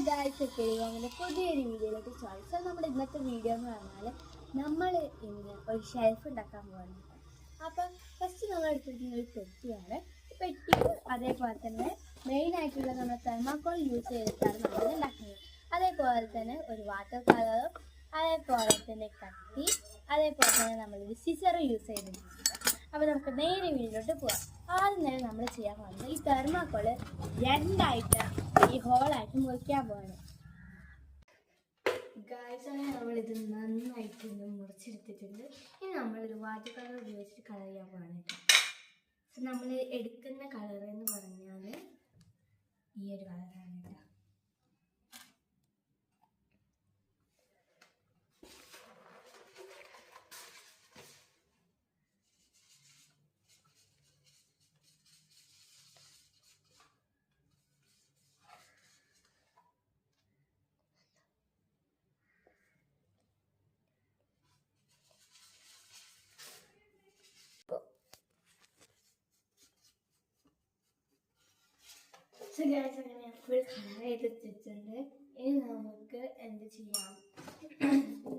Guys ഒക്കെ അങ്ങനെ പുതിയൊരു വീഡിയോയിലേക്ക് സ്വാഗതം. സോ നമ്മുടെ ഇന്നത്തെ വീഡിയോ എന്ന് പറഞ്ഞാൽ നമ്മൾ ഇന്ന് ഒരു ഷെൽഫ് ഉണ്ടാക്കാൻ പോകുന്നുണ്ട്. അപ്പം ഫസ്റ്റ് നമ്മൾ എടുത്തിരിക്കുന്ന ഒരു പെട്ടിയാണ്. പെട്ടിക്ക് അതേപോലെ തന്നെ മെയിനായിട്ടുള്ള നമ്മൾ തെർമാക്കോൾ യൂസ് ചെയ്തിട്ടാണ് നമ്മൾ ഉണ്ടാക്കുന്നത്. അതേപോലെ തന്നെ ഒരു വാട്ടർ കളറും അതേപോലെ തന്നെ കത്തി അതേപോലെ തന്നെ നമ്മളൊരു സിസറും യൂസ് ചെയ്തിട്ടുണ്ട്. അപ്പോൾ നമുക്ക് നേരെ വീട്ടിലോട്ട് പോകാം. ആദ്യം തന്നെ നമ്മൾ ചെയ്യാൻ പോകുന്നത് ഈ തെർമാക്കോൾ രണ്ടായിട്ട് ഈ ഹോളായിട്ട് മുറിക്കാൻ പോവാണ്. ഗായ്സ് അങ്ങനെ നമ്മളിത് നന്നായിട്ട് മുറിച്ചെടുത്തിട്ടുണ്ട്. ഇനി നമ്മളൊരു വാട്ടർ കളർ ഉപയോഗിച്ചിട്ട് കളർ ചെയ്യാൻ പോവാണ്. നമ്മൾ എടുക്കുന്ന കളർ എന്ന് പറഞ്ഞാൽ ഈ ഒരു കളറാണ് കേട്ടോ. സോ ഗൈസ് അങ്ങനെ ഫുൾ കളർ ചെയ്തിട്ടുണ്ട്. ഇനി നമുക്ക് എന്ത് ചെയ്യാം,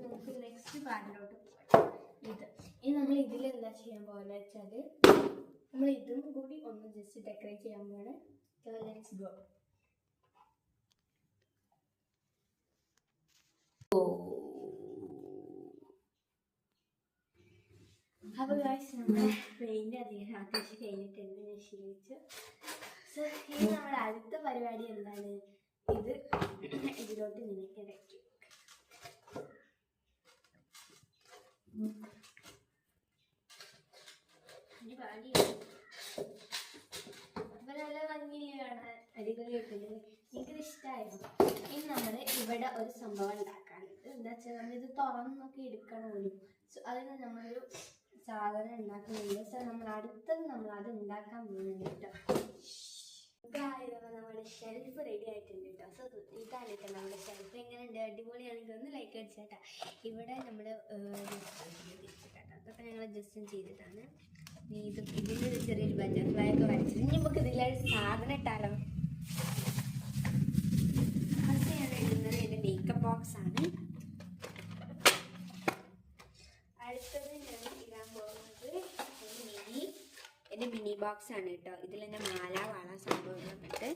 നമുക്ക് നെക്സ്റ്റ് പാർട്ടിലോട്ട് പോകാം. ഇനി നമ്മൾ ഇതിൽ എന്താ ചെയ്യാൻ പോകുന്നത് വെച്ചാൽ നമ്മൾ ഇതും കൂടി ഒന്ന് ജസ്റ്റ് ഡെക്കറേറ്റ് ചെയ്യാൻ പോവാണ്. So let's go. അപ്പോൾ ഗൈസ് നമ്മുടെ പെയിന്റ് അത്യാവശ്യം കഴിഞ്ഞിട്ടുണ്ട്, ശീലിച്ച്. സോ ഇനി നമ്മുടെ അടുത്ത പരിപാടി എന്താണ്, ഇത് ഇതിലോട്ട് നിനക്ക് ഇടയ്ക്ക് അപ്പൊ നല്ല ഭംഗിയിൽ കാണാൻ അടിപൊളിയായിട്ടുണ്ട്. എനിക്കിത് ഇഷ്ടമായിരുന്നു. ഇനി നമ്മൾ ഇവിടെ ഒരു സംഭവം ഉണ്ടാക്കാനുണ്ട്. എന്താ വെച്ചാൽ നമ്മളിത് തുറന്ന് നോക്കി എടുക്കണമല്ലോ. സോ അതിന് നമ്മളൊരു സാധനം ഉണ്ടാക്കുന്നുണ്ട്. സോ നമ്മൾ അടുത്തത് നമ്മൾ അത് ഉണ്ടാക്കാൻ പോകുന്നുണ്ട് കേട്ടോ. നമ്മുടെ ഷെൽഫ് റെഡി ആയിട്ടുണ്ട് കേട്ടോ. സോ ഇതാണ് കേട്ടോ നമ്മുടെ ഷെൽഫ്. എങ്ങനെയുണ്ട്, അടിപൊളിയാണെങ്കിൽ ഒന്ന് ലൈക്ക് അടിച്ചേട്ടാ. ഇവിടെ നമ്മൾ അതൊക്കെ ഞങ്ങൾ ജസ്റ്റ് ചെയ്തിട്ടാണ്. ഇതിൻ്റെ ചെറിയൊരു ബട്ടർഫ്ലൈ ഒക്കെ വരച്ചത്. ഇനി നമുക്ക് ഇതിലൊരു സാധനം ഇട്ടാലോ. ഫസ്റ്റ് ഞാൻ ഇടുന്നത് എൻ്റെ മേക്കപ്പ് ബോക്സ് ആണ്. അടുത്തത് ഞാൻ ഇടാൻ പോകുന്നത് എൻ്റെ മിനി ബോക്സ് ആണ് കേട്ടോ. ഇതിൽ എൻ്റെ മാല വള സംഭവങ്ങളൊക്കെ ഇട്ട്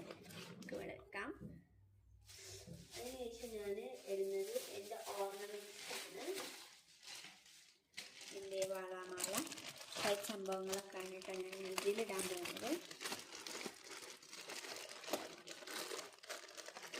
നമുക്ക് ഇവിടെ വെക്കാം. അതിനുശേഷം ഞാൻ ഇടുന്നത് എൻ്റെ ഓർണമെൻറ്റ്സ് ആണ്. എൻ്റെ വള മാല സംഭവങ്ങളൊക്കെ ആണ് കേട്ടോ ഞാൻ ഇതിലിടാൻ പോകുന്നത്.